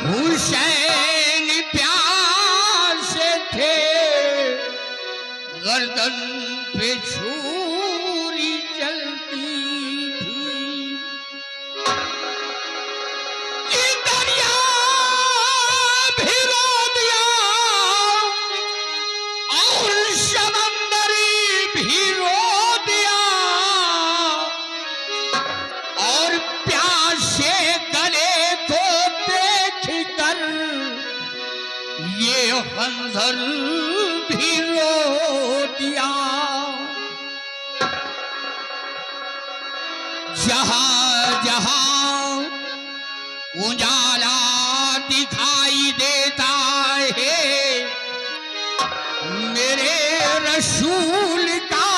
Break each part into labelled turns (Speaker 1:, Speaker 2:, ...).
Speaker 1: हुसैन प्यासे थे, गर्दन पे छुरी चलती थी। ये दरिया भी रो दिया और समंदर भी रो दिया, और प्यासे गले को देख कर ये खंजर भी रो दिया। जहां जहां उजाला दिखाई देता है, मेरे रसूल का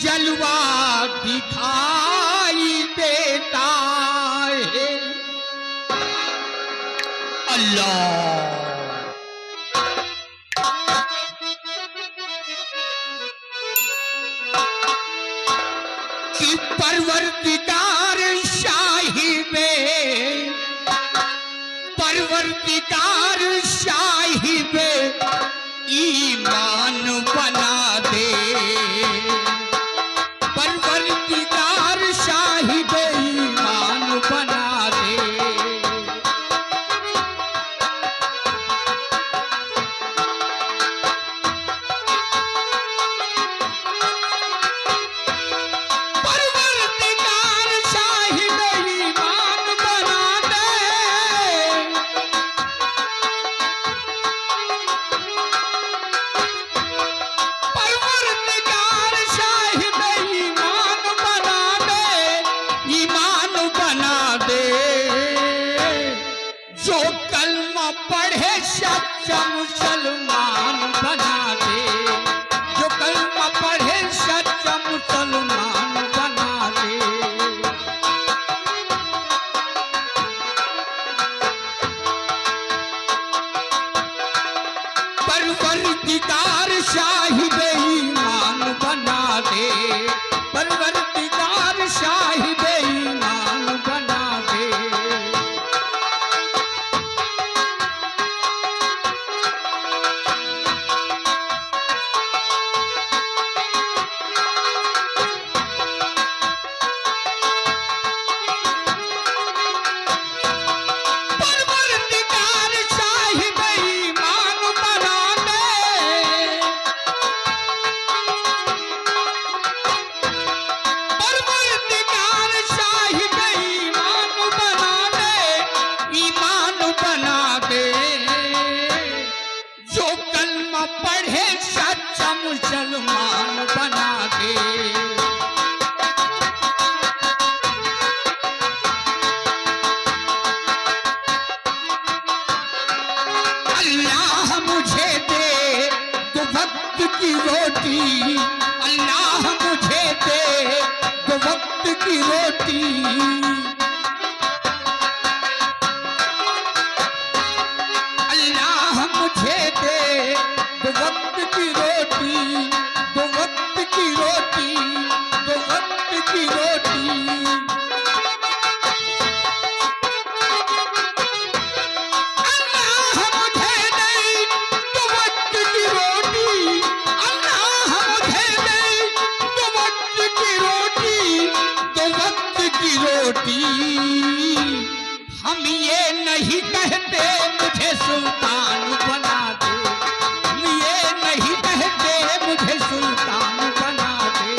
Speaker 1: जलवा दिखाई देता है। अल्लाह कि परवरदिगार शाहिबे, परवरदिगार शाहिबे ईमान बना दे, परवरदिगार शाहिबे ईमान बना दे। पढ़े सच्चा मुसलमान बना दे, जो कलमा पढ़े सच्चा मुसलमान बना दे। परवरदिगार साहिबे ईमान बना दे, परवरदिगार साहिबे ईमान बना दे। पढ़े सच्चा मुसलमान बना दे। अल्लाह मुझे दे तो वक्त की रोटी, अल्लाह मुझे दे तो वक्त की रोटी। अल्लाह मुझे दे तो वक्त की रोटी, तो वक्त की रोटी, तो वक्त की रोटी। अल्लाह मुझे दे तो वक्त की रोटी, अल्लाह मुझे दे तो वक्त की रोटी, तो वक्त की रोटी। हम ये नहीं कहते मुझे सुल्तान बना दे, ये नहीं कहते मुझे सुल्तान बना दे।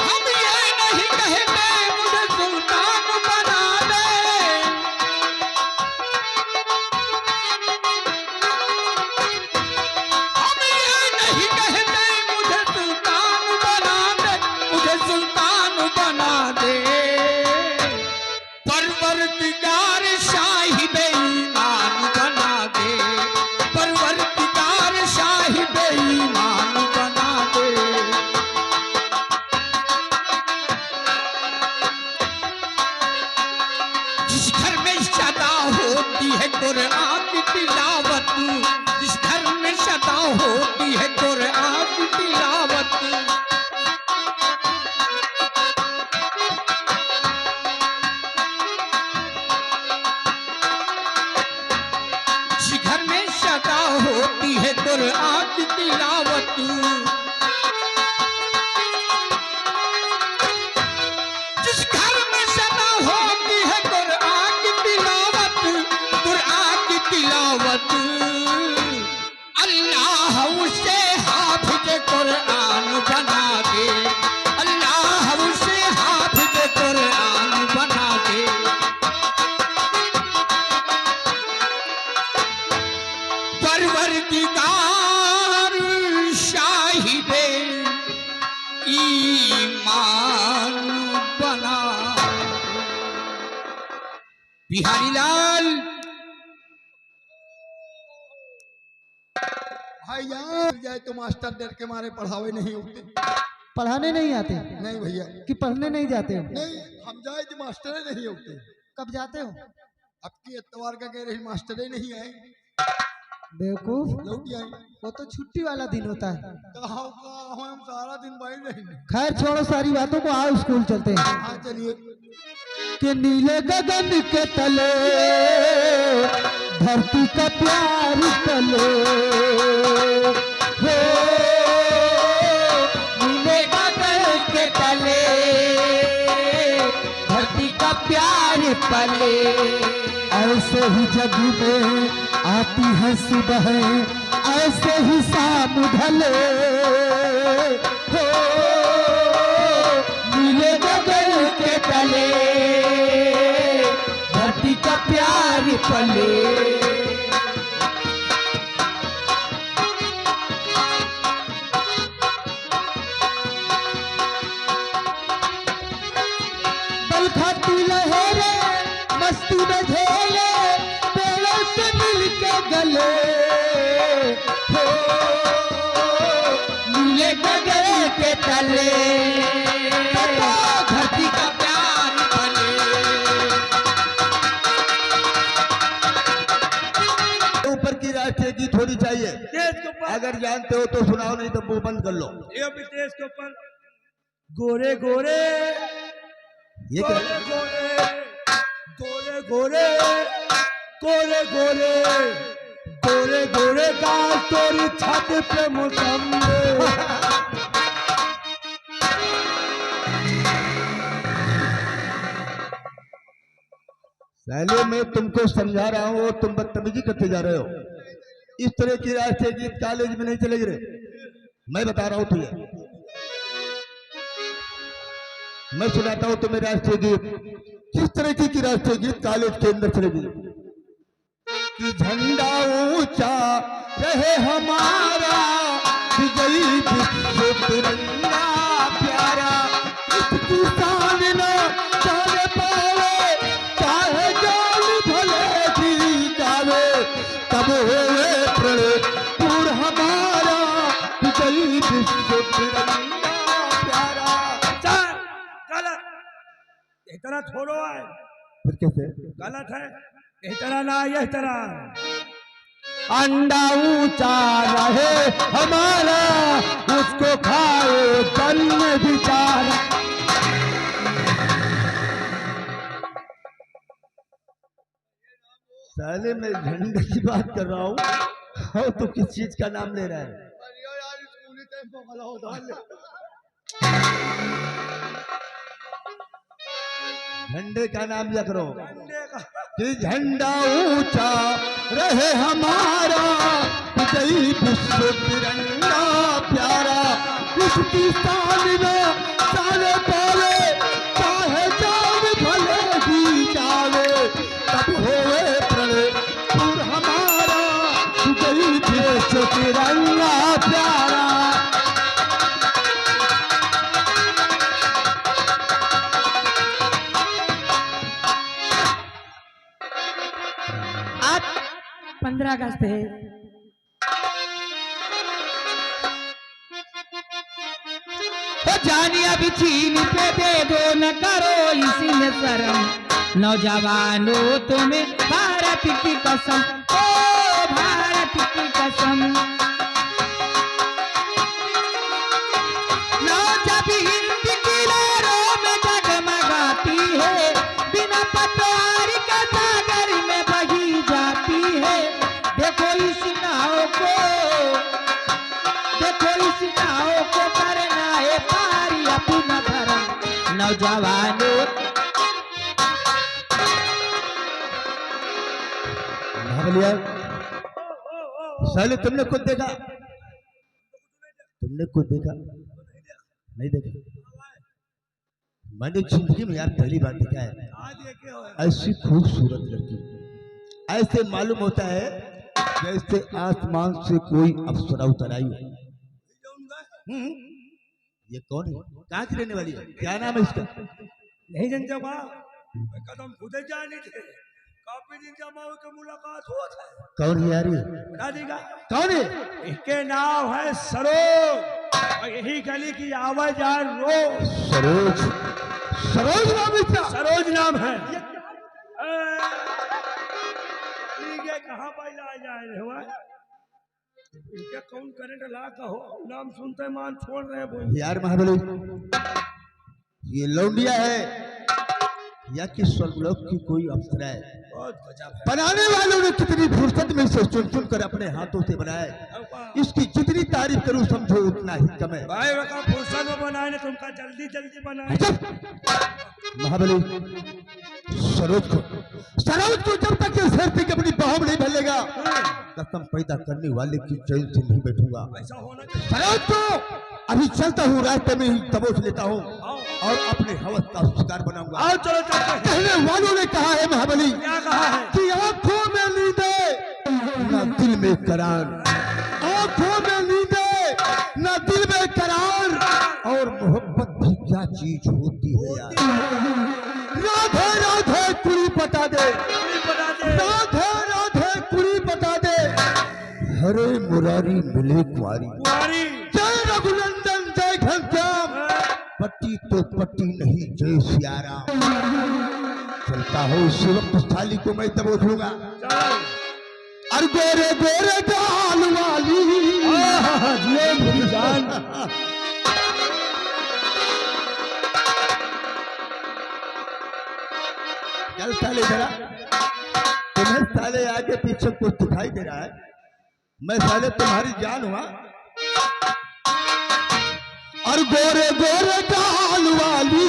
Speaker 1: हम ये नहीं कहते मुझे सुल्तान बना दे। हम ये नहीं कहते मुझे सुल्तान बना दे, मुझे सुल्तान बना दे। परवरदिगार साहिबे ईमान बना दे, परवरदिगार साहिबे ईमान बना दे। जिस घर में सदा होती है कुरान की तिलावत, जिस घर में सदा होती है कुरान की तिलावत, जिस घर में सदा होती है कुरान की तिलावत, जिस घर में सदा होती है कुरान की तिलावत, कुरान की तिलावत, अल्लाह उसे हाफिज कुरान बना दे, अल्लाह उसे हाफिज कुरान बना दे। परवरदिगार शाहिदे ईमान बना। बिहारी लाल
Speaker 2: भाई यार जाए तो मास्टर डर के मारे पढ़ावे नहीं होते।
Speaker 3: पढ़ाने नहीं आते
Speaker 2: नहीं भैया,
Speaker 3: कि पढ़ने नहीं जाते हो?
Speaker 2: नहीं हम जाए तो मास्टर नहीं होते।
Speaker 3: कब जाते हो?
Speaker 2: अब की एतवार का कह रही मास्टर नहीं आए,
Speaker 3: बेवकूफ,
Speaker 2: लौट आए।
Speaker 3: वो तो छुट्टी वाला दिन होता है।
Speaker 2: हम सारा दिन बाहर रहेंगे।
Speaker 3: खैर छोड़ो सारी बातों को, आओ स्कूल चलते हैं।
Speaker 2: हाँ चलिए।
Speaker 3: कि नीले गगन के तले धरती का प्यार तले हो, नीले गगन के तले धरती का प्यार पले, ऐसे ही जग में आती है सुबह, ऐसे ही शाम ढले हो, नीले गगन के तले धरती का प्यार पले। बल खाती लहरे मस्ती में झेले, पेड़ों से मिलके गले हो, नीले गगन के तले धरती का प्यार पले।
Speaker 2: ऊपर की राष्ट्रीय गीत होनी चाहिए। अगर जानते हो तो सुनाओ, नहीं तो मुंह बंद कर लो।
Speaker 4: ये भी देश के ऊपर गोरे गोरे
Speaker 2: ये क्या?
Speaker 4: गोरे गोरे गोरे गोरे गोरे गोरे का तोरी छत पे मुसम्मे।
Speaker 2: पहले मैं तुमको समझा रहा हूँ, तुम बदतमीजी करते जा रहे हो। इस तरह की राष्ट्रीय गीत कॉलेज में नहीं चलेगी रे, मैं बता रहा हूँ तुझे। मैं सुनाता हूँ तुम्हें राष्ट्रीय गीत। किस तरह की राष्ट्रीय गीत कॉलेज के अंदर चलेगी? कि झंडा ऊंचा रहे हमारा, विजयी विश्व तिरंगा प्यारा, इसकी शान न जाने पावे, चाहे जान भले दी जावे, तब होवे प्रणय पूर हमारा, विजयी विश्व तिरंगा प्यारा।
Speaker 4: गलत, इस तरह छोड़ो है,
Speaker 2: फिर कैसे?
Speaker 4: गलत है, इस तरह ना, यह तरह
Speaker 3: अंडा ऊंचा रहे हमारा, उसको खाए जन्म बिचारा।
Speaker 2: पहले मैं झंडे की बात कर रहा हूँ और तो किस चीज का नाम ले रहा है? झंडे का नाम लिया करो कि झंडा ऊंचा रहे हमारा, विजयी विश्व तिरंगा प्यारा, इसकी शान में सारे पाले, चाहे जान भले भी जावे, तब होवे प्रणय पूर हमारा, विजयी विश्व तिरंगा प्यारा।
Speaker 3: आज 15 अगस्त है। तो जानिया भी चीन पे दे दो, न करो इसी में शर्म,
Speaker 5: नौजवानों तुम्हें भारत की कसम, ओ भारत की कसम। नौ जब हिंद की लहरों में जगमगाती है, बिना पतवार के सागर में बही जाती है। देखो इस नाव को, देखो इस नाव को करना है पारी अपना धर्म। नौजवानों
Speaker 2: महाबलिया, साले तुमने खुद देखा? तुमने खुद देखा? नहीं देखा? मैंने जिंदगी में यार पहली बार देखा है ऐसी खूबसूरत लड़की। ऐसे मालूम होता है जैसे आसमान से कोई अप्सरा उतर आई हो। ये कौन है? कहाँ की रहने वाली है? क्या नाम है इसका?
Speaker 4: नहीं जानते बा, कदम खुद जाने थे। काफी दिन जमा के मुलाकात हुआ था।
Speaker 2: कौन है यार ये?
Speaker 4: बता देगा
Speaker 2: कौन है?
Speaker 4: इसके नाम है सरोज, और यही गली की आवाजान रोज।
Speaker 2: सरोज? सरोज नाम है इसका?
Speaker 4: सरोज नाम है। ये कहाँ पर जा रहे हुआ? इनके कौन करंट ला कहो, नाम सुनते मान छोड़ रहे हैं।
Speaker 2: यार महाबली, ये लौंडिया है या कि स्वर्गलोक की कोई अप्सरा है? बनाने वालों ने कितनी फुर्सत में इसे चुन चुन कर अपने हाथों से बनाया। इसकी जितनी तारीफ करूं समझो उतना ही कम है।
Speaker 4: भाई बका फुर्सत में बनाए ने तुमका जल्दी जल्दी बनाए।
Speaker 2: महाबली, सरोज को जब तक ये धरती की अपनी बाहों में नहीं भलेगा, कसम पैदा करने वाले की चैन से नहीं बैठूंगा।
Speaker 4: ऐसा होना चाहिए।
Speaker 2: सरोज को अभी चलता हूँ, रास्ते में ही दबोच लेता हूँ और अपने हवस का शिकार बनाऊंगा।
Speaker 4: आओ चलो चलते हैं।
Speaker 2: कहने वालों ने कहा है महाबली,
Speaker 4: क्या कहा है?
Speaker 2: कि आंखों में नींदे ना दिल में करार, आंखों में नींदे ना दिल में करार, और मोहब्बत भी क्या चीज होती है यार। राधे राधे कुड़ी बता दे, राधे राधे कुड़ी बता दे, हरे मुरारी मिले कुंवारी। जय रघुनंदन जय घनश्याम, पट्टी तो पट्टी नहीं जय सियाराम। चलता हो उसी वक्त थाली को मैं दबोच लूंगा। अरे गोरे गोरे गाल वाली,
Speaker 4: ये मेरी जान।
Speaker 2: चल साले जरा, तुम्हें साले आगे पीछे कुछ दिखाई दे रहा है? मैं साले तुम्हारी जान हुआ। और गोरे गोरे गाल वाली,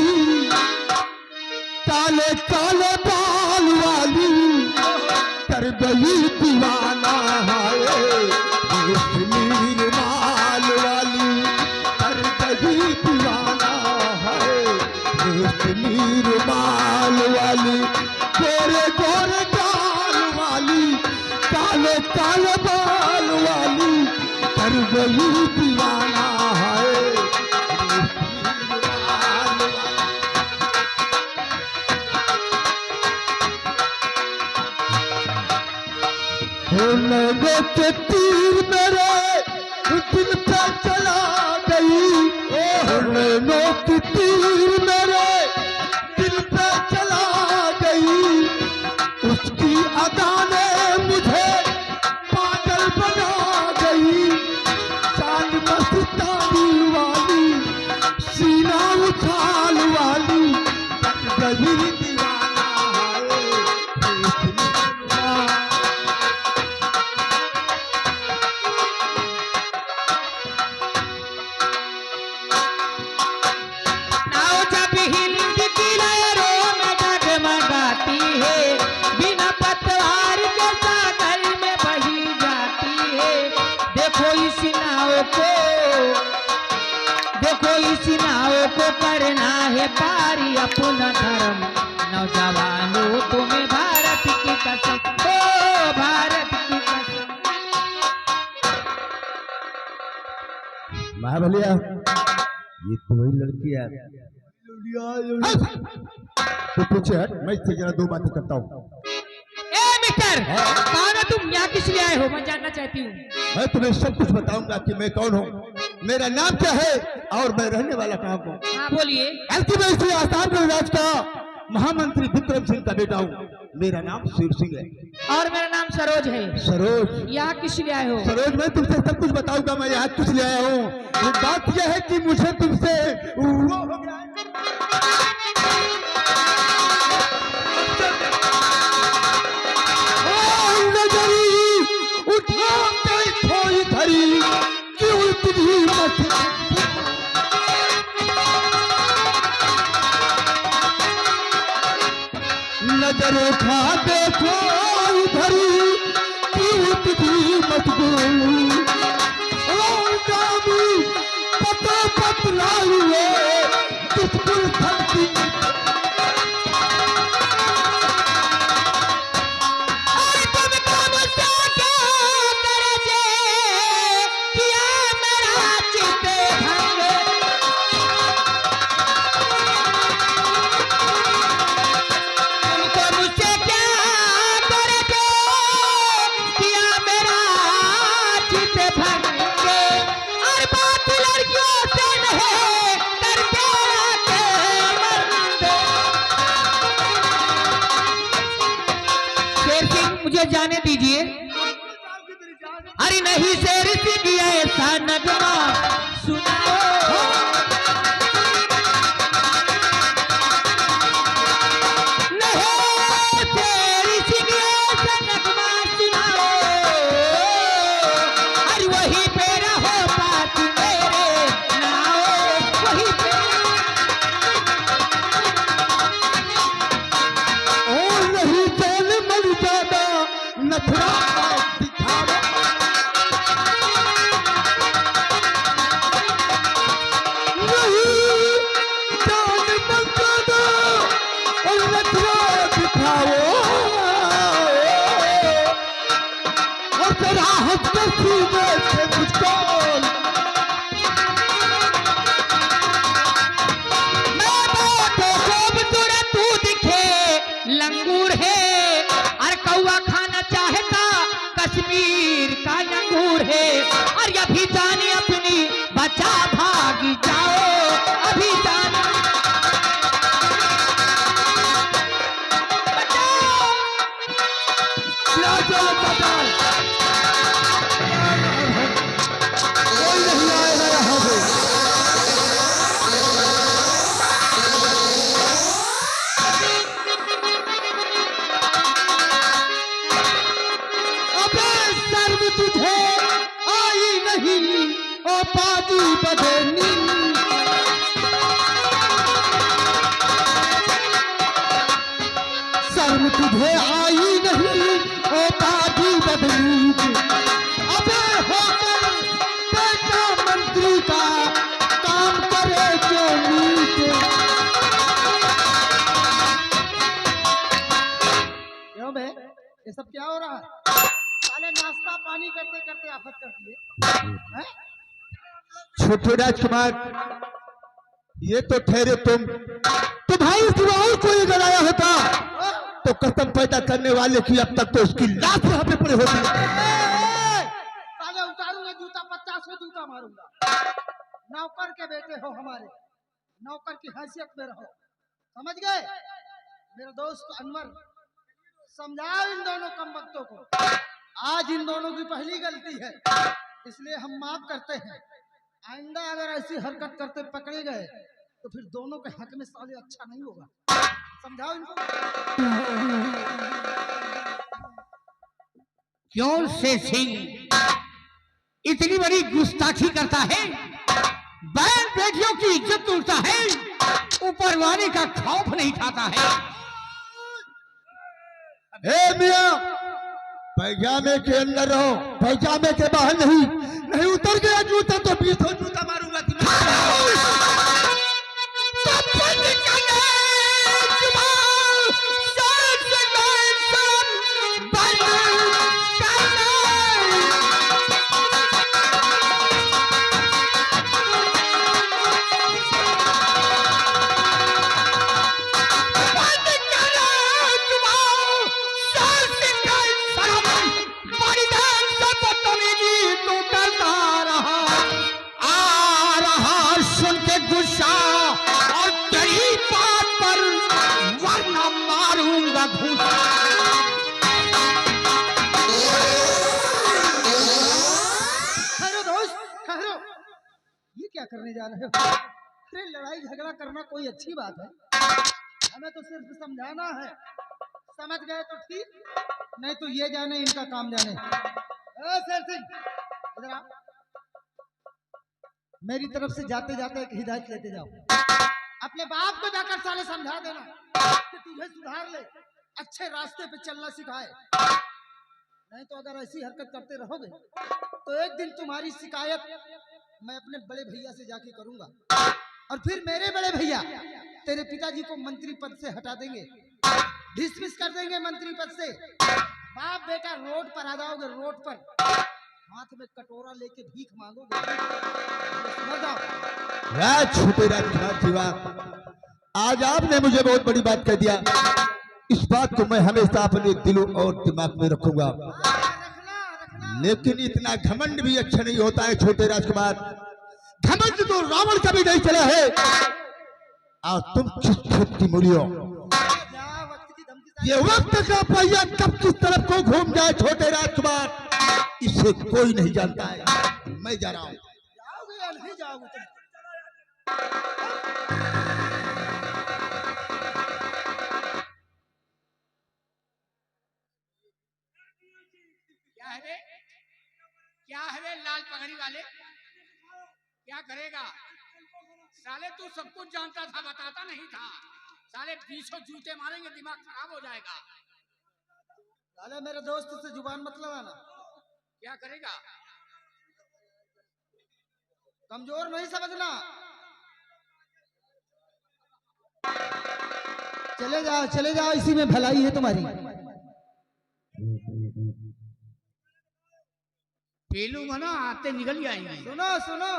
Speaker 2: काले काले बाल वाली, कर गई दीवाना है कश्मीर माल वाली, कर गई दीवाना है कश्मीर माल वाली। गोरे गोरे गाल वाली, काले काले बाल वाली, कर गई दीवाना है लोगों के तीर मेरे दिल पे चला गई, लोगों की तीर मेरे दिल पे चला गई, उसकी अदा ने मुझे पागल बना गई। चांद मस्तानी वाली, सीना उछाल वाली, गई दीवाना है।
Speaker 5: करना है पारी अपना धर्म। नौजवानों तुम्हें भारत की कसम, ओ भारत की कसम।
Speaker 2: महाबलिया, ये तो वही लड़की है। तो पीछे हट, मैं इससे जरा दो बातें करता हूँ।
Speaker 5: ए मिस्टर, कौन हो तुम? यहाँ किस लिए आए हो? मैं जानना चाहती हूँ।
Speaker 2: मैं तुम्हें सब कुछ बताऊंगा कि मैं कौन हूँ, मेरा नाम क्या है और मैं रहने वाला कहाँ हूँ।
Speaker 5: हाँ बोलिए।
Speaker 2: मैं इसी आसाम के राज का महामंत्री विक्रम सिंह का बेटा हूँ। मेरा नाम शेर सिंह है।
Speaker 5: और मेरा नाम सरोज है।
Speaker 2: सरोज,
Speaker 5: यहाँ किस लिए आए हो?
Speaker 2: सरोज, मैं तुमसे सब कुछ बताऊंगा। मैं यहाँ किस लिए आया हूँ। ये बात यह है कि मुझे तुमसे वो हो गया है। नजरी उठा के खोई धरी कि उल्टी मत नजर उठा देखो धरी कि उल्टी मत पता पतला हुए बिल्कुल थकती
Speaker 5: मुझे जाने दीजिए। अरे नहीं शेर सिंह ऐसा नगमा सुनाओ। नहीं शेर सिंह ऐसा नगमा सुनाओ। अरे वही पे रहो बात मेरे नाओ। वही पे
Speaker 2: और नहीं जान मर जाना नखरा दिखावा। नहीं जान मर जाना और नखरा दिखाओ। और जरा हंस कर सीने से मुझको
Speaker 5: लंगूर है और कौवा खाना चाहता कश्मीर का लंगूर है। और अभी जाने अपनी बचा भागी जाओ। अभी जाने
Speaker 2: कोई नहीं आएगा यहाँ पे। अबे सर्व तुझे आई नहीं ओ पाजी बदनी। सर्व तुझे आई नहीं ओ पाजी बदनी। अबे होकर बेटा मंत्री का काम करे क्यों नीचे।
Speaker 3: क्यों बे, ये सब क्या हो रहा है? साले नाश्ता पानी करते करते आफत कर दिए हैं?
Speaker 2: छोटे राजकुमार, ये तो ठहरे तुम तो भाई सिवा और कोई अगर आया होता तो कसम पैदा करने वाले की अब तक तो उसकी लाश यहाँ पे पड़े होती।
Speaker 3: साले उतारूंगा जूता, 50 जूता मारूंगा। नौकर के बेटे हो हमारे, नौकर की हैसियत में रहो, समझ गए? मेरे दोस्त अनवर, समझाओ इन दोनों कमबख्तों को। आज इन दोनों की पहली गलती है, इसलिए हम माफ करते हैं। आइंदा अगर ऐसी हरकत करते पकड़े गए तो फिर दोनों के हक में साले अच्छा नहीं होगा। समझाओ इनको।
Speaker 1: क्यों शेर सिंह इतनी बड़ी गुस्ताखी करता है? बहन बेटियों की इज्जत तोड़ता है, ऊपर वाले का खौफ नहीं खाता है।
Speaker 2: हे मियां, पैजामे के अंदर रहो, पैजामे के बाहर नहीं। नहीं उतर गया जूता तो 20 जूता मारूंगा
Speaker 1: कुछ
Speaker 5: घूस।
Speaker 3: ठहरो दोस्त, ठहरो। ये क्या करने जा रहे हो? अरे लड़ाई झगड़ा करना कोई अच्छी बात है? हमें तो सिर्फ समझाना है। समझ गए तो ठीक, नहीं तो ये जाने इनका काम जाने। शेर सिंह, इधर आओ। मेरी तरफ से जाते जाते एक हिदायत लेते जाओ। अपने बाप को जाकर साले समझा देना कि तुझे सुधार ले, अच्छे रास्ते पे चलना सिखाए। नहीं तो अगर ऐसी हरकत करते रहोगे तो एक दिन तुम्हारी शिकायत मैं अपने बड़े भैया से जाके करूंगा, और फिर मेरे बड़े भैया तेरे पिताजी को मंत्री पद से हटा देंगे, डिसमिस कर देंगे मंत्री पद से। बाप बेटा रोड पर आ जाओगे, रोड पर हाथ में कटोरा लेके भीख मांगोगे। समझ जाओ।
Speaker 2: छोटे राजकुमार जीवा, आज आपने मुझे बहुत बड़ी बात कह दिया। इस बात को मैं हमेशा अपने दिलों और दिमाग में रखूंगा। लेकिन इतना घमंड भी अच्छा नहीं होता है छोटे राजकुमार। घमंड तो रावण कभी नहीं चला है। और तुम किस छुट्टी मुड़ियो, ये वक्त का पहिया कब किस तरफ को घूम जाए छोटे राजकुमार, इसे कोई नहीं जानता है। मैं जा रहा हूं।
Speaker 3: जाओगे या नहीं जाओगे तुम?
Speaker 1: क्या है रे लाल पगड़ी वाले, क्या करेगा? साले तू सब कुछ जानता था, बताता नहीं था। साले 20 जूते मारेंगे, दिमाग खराब हो जाएगा।
Speaker 3: साले मेरे दोस्त से जुबान मत लगाना।
Speaker 1: क्या करेगा?
Speaker 3: कमजोर नहीं समझना। चले जाओ, इसी में भलाई है तुम्हारी।
Speaker 1: पेलू मना आते निकल जाएंगे।
Speaker 3: सुनो सुनो,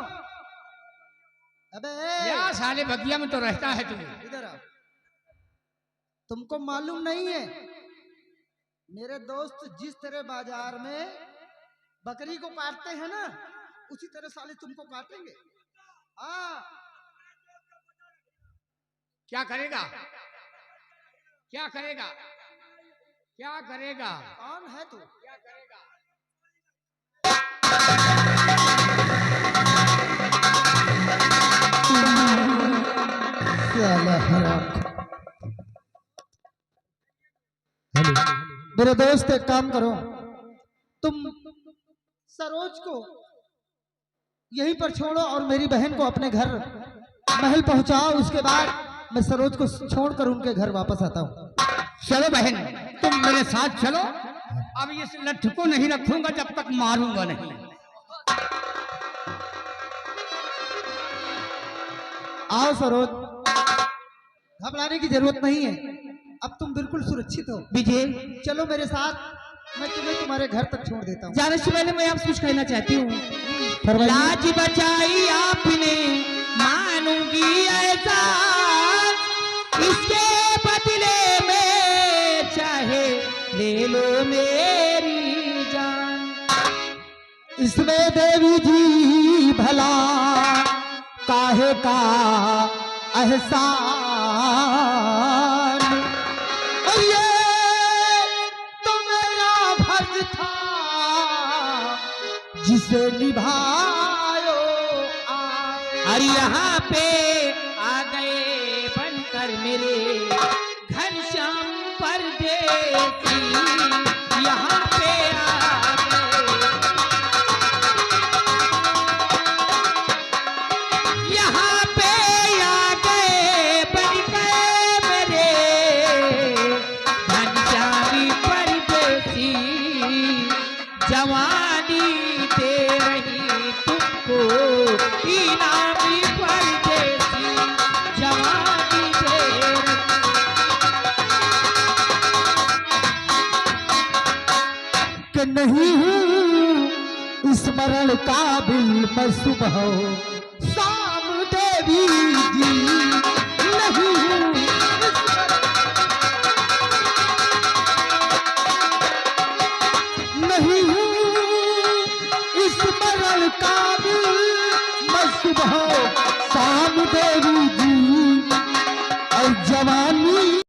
Speaker 3: अबे
Speaker 1: क्या साले बगिया में तो रहता है तू।
Speaker 3: इधर आओ। तुमको मालूम नहीं है, मेरे दोस्त जिस तरह बाजार में बकरी को काटते हैं ना, उसी तरह साले तुमको काटेंगे। हाँ,
Speaker 1: क्या करेगा? क्या करेगा? क्या करेगा?
Speaker 3: कौन है तू?
Speaker 1: क्या करेगा?
Speaker 3: मेरे दोस्त एक काम करो, तुम सरोज को यहीं पर छोड़ो और मेरी बहन को अपने घर महल पहुंचाओ। उसके बाद मैं सरोज को छोड़कर उनके घर वापस आता हूँ।
Speaker 1: चलो बहन, तुम मेरे साथ चलो। अब इस लठ को नहीं रखूंगा जब तक मारूंगा नहीं।
Speaker 3: आओ सरोज, घबराने की जरूरत नहीं है, अब तुम बिल्कुल सुरक्षित हो।
Speaker 5: विजय,
Speaker 3: चलो मेरे साथ, मैं तुम्हें तुम्हारे घर तक छोड़ देता हूँ।
Speaker 5: जाने से पहले मैं आपसे कुछ कहना चाहती हूँ।
Speaker 3: फरमाइए।
Speaker 5: लाज बचाई आपने, मानूंगी ऐसा, इसके बदले में चाहे ले लो मेरी जान।
Speaker 3: इसमें देवी जी भला काहे का एहसान, और ये तो मेरा फर्ज था जिसे निभायो आए।
Speaker 5: और यहाँ पे आ गए बनकर मेरे घनश्याम परदेसी, यहाँ पे आ गए, यहाँ पे आ गए बनकर मेरे घनश्यामी परदेसी। जवानी दे रही तुमको इनामी परदेसी, जवानी दे रही।
Speaker 3: कि नहीं हूँ स्मरण काबिल मैं सुबह शाम देवी जी।